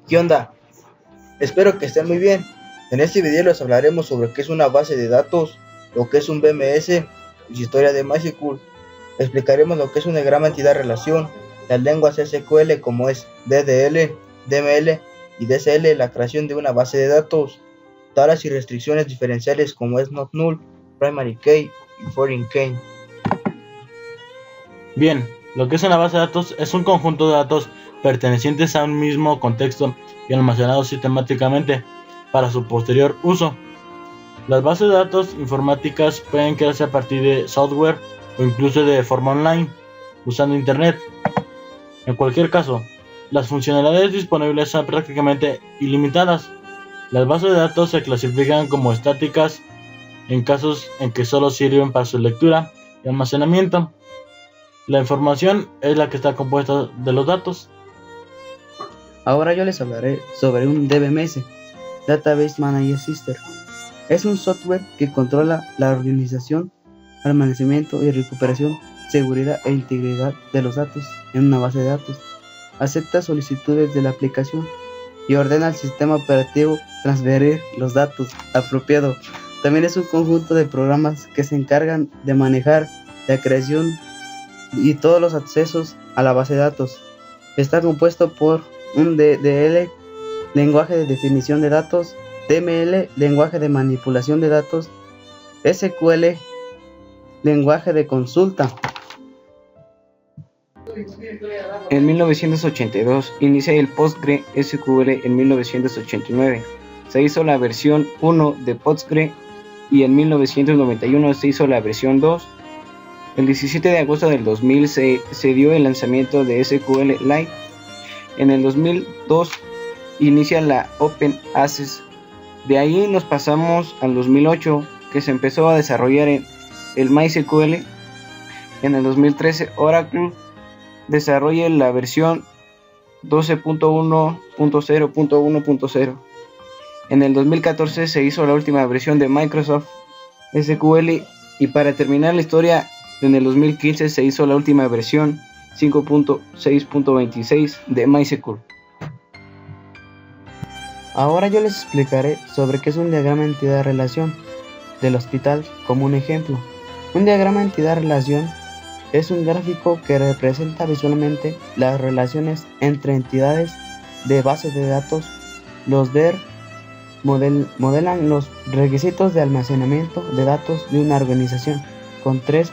¿Qué onda? Espero que estén muy bien. En este video les hablaremos sobre qué es una base de datos, lo que es un BMS y su historia de MySQL. Explicaremos lo que es un diagrama entidad-relación, las lenguas SQL como es DDL, DML y DSL, la creación de una base de datos, tablas y restricciones diferenciales como es not null, primary key y foreign key. Bien, lo que es una base de datos es un conjunto de datos pertenecientes a un mismo contexto y almacenados sistemáticamente para su posterior uso. Las bases de datos informáticas pueden crearse a partir de software o incluso de forma online, usando internet. En cualquier caso, las funcionalidades disponibles son prácticamente ilimitadas. Las bases de datos se clasifican como estáticas en casos en que solo sirven para su lectura y almacenamiento. La información es la que está compuesta de los datos. Ahora yo les hablaré sobre un DBMS, Database Manager System. Es un software que controla la organización, almacenamiento y recuperación, seguridad e integridad de los datos en una base de datos. Acepta solicitudes de la aplicación y ordena al sistema operativo transferir los datos apropiados. También es un conjunto de programas que se encargan de manejar la creación y todos los accesos a la base de datos. Está compuesto por un DDL, lenguaje de definición de datos, DML, lenguaje de manipulación de datos, SQL, lenguaje de consulta. En 1982 inicia el PostgreSQL. En 1989 se hizo la versión 1 de Postgre y en 1991 se hizo la versión 2. El 17 de agosto del 2000 se dio el lanzamiento de SQLite. En el 2002 inicia la Open Access. De ahí nos pasamos al 2008, que se empezó a desarrollar el MySQL. En el 2013 Oracle desarrolla la versión 12.1.0.1.0. En el 2014 se hizo la última versión de Microsoft SQL y para terminar la historia, en el 2015 se hizo la última versión 5.6.26 de MySQL. Ahora yo les explicaré sobre qué es un diagrama entidad-relación del hospital como un ejemplo. Un diagrama entidad-relación es un gráfico que representa visualmente las relaciones entre entidades de bases de datos. Los DER modelan los requisitos de almacenamiento de datos de una organización con tres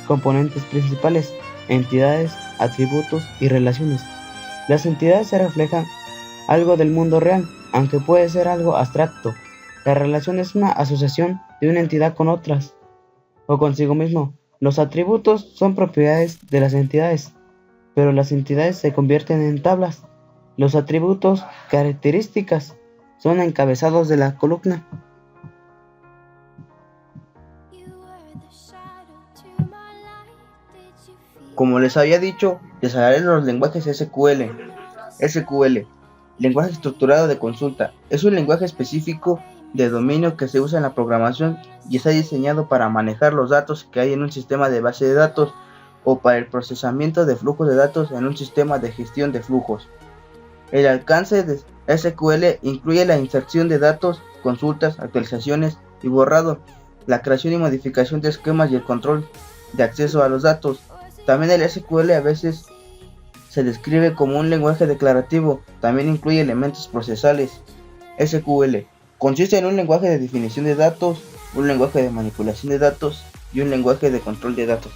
componentes principales: entidades, atributos y relaciones. Las entidades se reflejan algo del mundo real, aunque puede ser algo abstracto. La relación es una asociación de una entidad con otras o consigo mismo. Los atributos son propiedades de las entidades, pero las entidades se convierten en tablas. Los atributos, características, son encabezados de la columna. Como les había dicho, les hablaré de los lenguajes SQL. SQL, lenguaje estructurado de consulta, es un lenguaje específico de dominio que se usa en la programación y está diseñado para manejar los datos que hay en un sistema de base de datos o para el procesamiento de flujos de datos en un sistema de gestión de flujos. El alcance de SQL incluye la inserción de datos, consultas, actualizaciones y borrado, la creación y modificación de esquemas y el control de acceso a los datos. También el SQL a veces se describe como un lenguaje declarativo, también incluye elementos procesales. SQL consiste en un lenguaje de definición de datos, un lenguaje de manipulación de datos y un lenguaje de control de datos.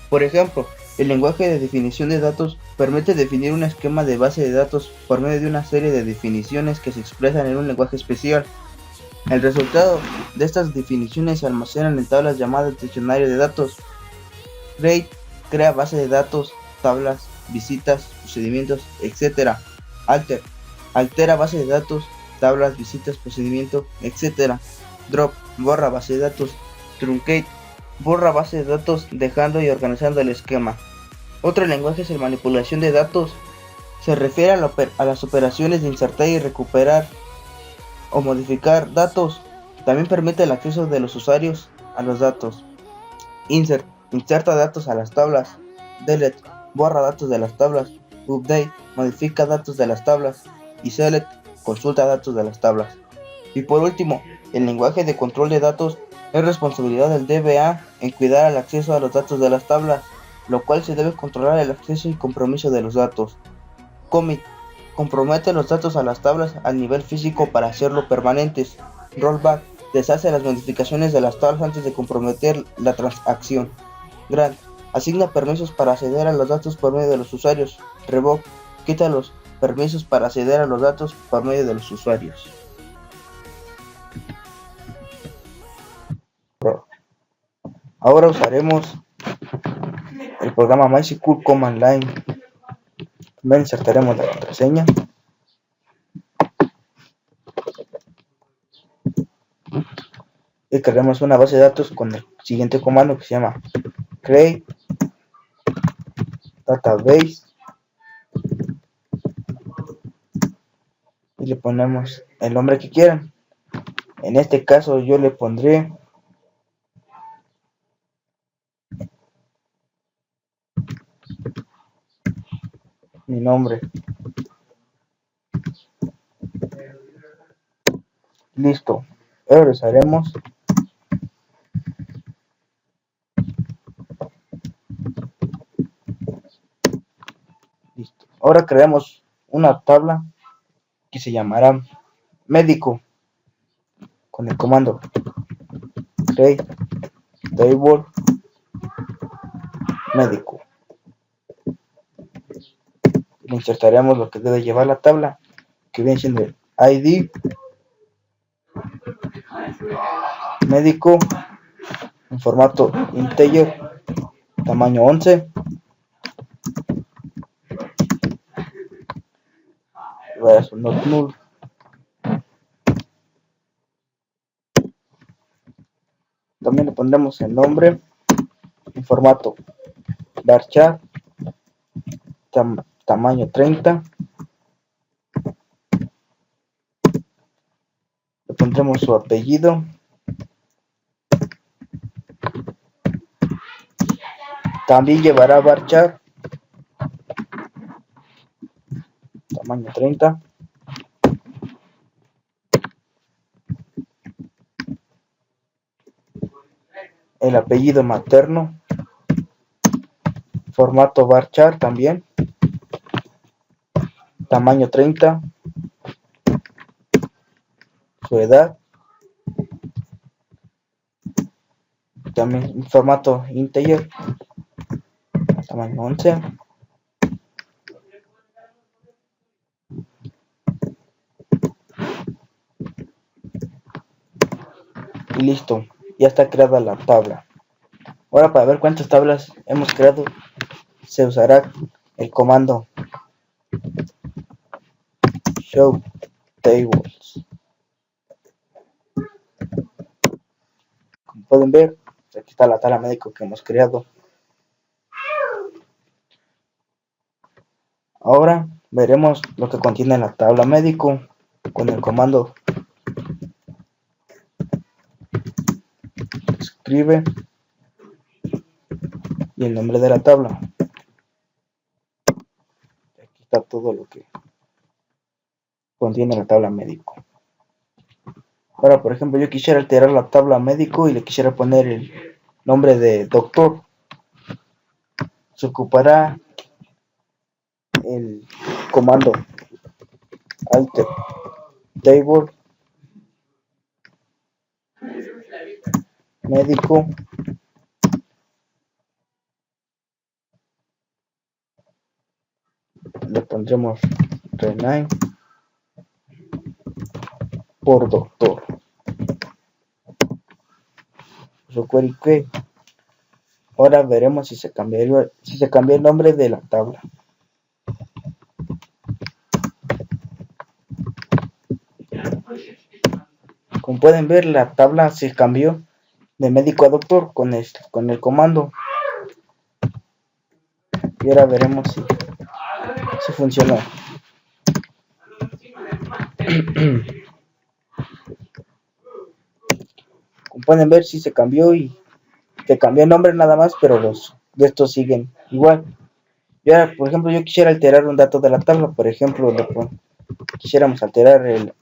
Por ejemplo, el lenguaje de definición de datos permite definir un esquema de base de datos por medio de una serie de definiciones que se expresan en un lenguaje especial. El resultado de estas definiciones se almacenan en tablas llamadas diccionario de datos. Create crea base de datos, tablas, visitas, procedimientos, etc. Alter altera base de datos, tablas, visitas, procedimiento, etc. Drop borra base de datos. Truncate borra base de datos dejando y organizando el esquema. Otro lenguaje es el manipulación de datos. Se refiere a las operaciones de insertar y recuperar o modificar datos. También permite el acceso de los usuarios a los datos. Insert, inserta datos a las tablas. Delete, borra datos de las tablas. Update, modifica datos de las tablas. Y select, consulta datos de las tablas. Y por último, el lenguaje de control de datos es responsabilidad del DBA en cuidar el acceso a los datos de las tablas, lo cual se debe controlar el acceso y compromiso de los datos. Commit, compromete los datos a las tablas al nivel físico para hacerlo permanentes. Rollback, deshace las modificaciones de las tablas antes de comprometer la transacción. Grant, asigna permisos para acceder a los datos por medio de los usuarios. Revoke, quita los permisos para acceder a los datos por medio de los usuarios. Ahora usaremos el programa MySQL Command Line. También insertaremos la contraseña. Y crearemos una base de datos con el siguiente comando que se llama create database. Y le ponemos el nombre que quieran. En este caso yo le pondré mi nombre. Listo. Regresaremos. Listo. Ahora creamos una tabla que se llamará médico con el comando create table médico. Le insertaremos lo que debe llevar la tabla, que viene siendo el ID médico en formato integer, tamaño 11. Varias not null. También le pondremos el nombre en formato varchar, tamaño 30. Le pondremos su apellido. También llevará varchar, tamaño 30. El apellido materno, formato varchar también, tamaño 30. Su edad, también en formato integer, tamaño 11. Y listo, ya está creada la tabla. Ahora, para ver cuántas tablas hemos creado, se usará el comando show tables. Como pueden ver, aquí está la tabla médico que hemos creado. Ahora veremos lo que contiene la tabla médico con el comando escribe y el nombre de la tabla. Aquí está todo lo que contiene la tabla médico. Ahora, por ejemplo, yo quisiera alterar la tabla médico y le quisiera poner el nombre de doctor. Se ocupará el comando alter table médico le pondremos rename por doctor. Query que ahora veremos si se cambia el nombre de la tabla. Como pueden ver, la tabla se cambió de médico a doctor con el comando. Y ahora veremos si funcionó. Como pueden ver, si se cambió y se cambió el nombre nada más, pero los de estos siguen igual. Y ahora, por ejemplo, yo quisiera alterar un dato de la tabla. Por ejemplo, quisiéramos alterar el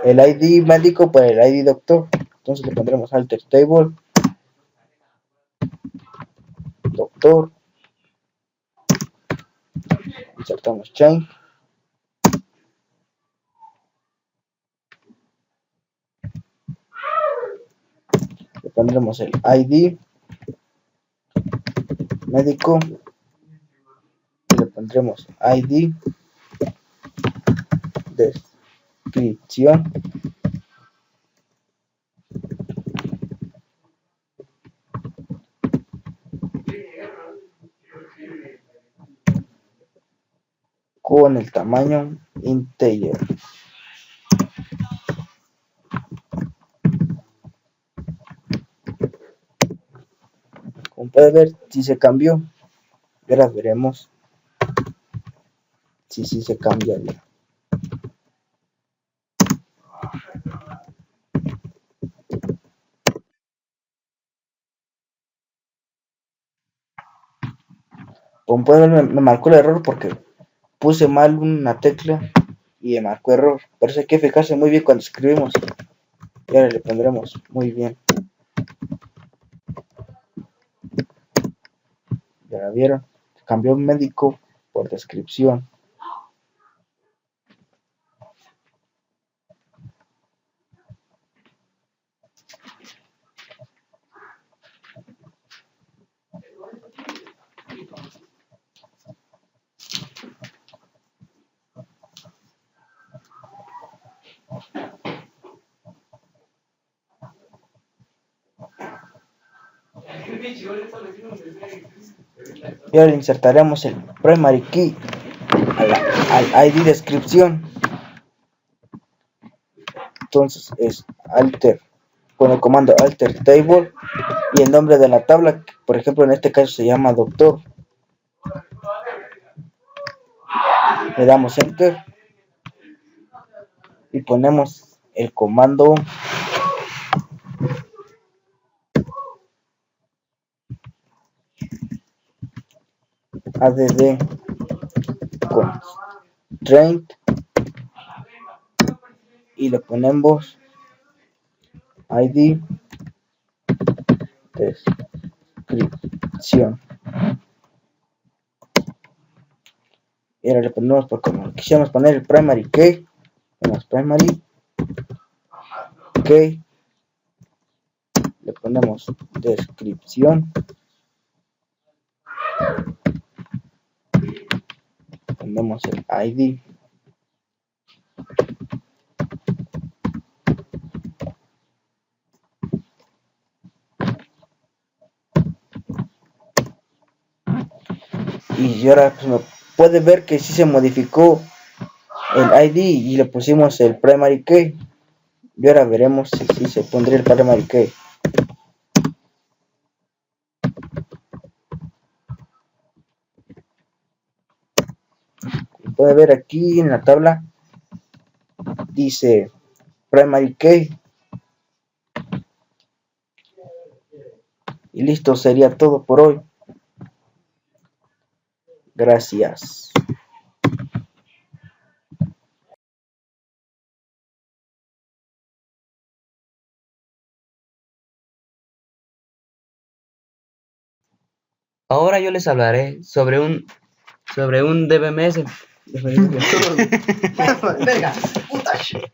ID médico por el ID doctor. Entonces le pondremos alter table doctor, insertamos chain, le pondremos el ID médico y le pondremos ID descripción con el tamaño integer. Como puede ver, si se cambió. Ahora veremos si se cambia bien. Como pueden ver, me marcó el error porque puse mal una tecla y me marcó error. Por eso hay que fijarse muy bien cuando escribimos. Y ahora le pondremos muy bien. Ya vieron, cambió médico por descripción. Y ahora insertaremos el primary key al ID descripción. Entonces es alter con el comando alter table y el nombre de la tabla, por ejemplo en este caso se llama doctor. Le damos enter y ponemos el comando add constraint y le ponemos ID descripción. Y ahora le ponemos, por como quisiéramos poner el primary key, ponemos primary key, le ponemos descripción, ponemos el ID y ahora pues, puede ver que sí se modificó el ID y le pusimos el primary key. Y ahora veremos si se pondría el primary key. Como puede ver aquí en la tabla dice primary key. Y listo, sería todo por hoy. Gracias. Ahora yo les hablaré sobre un DBMS. Verga, puta shit.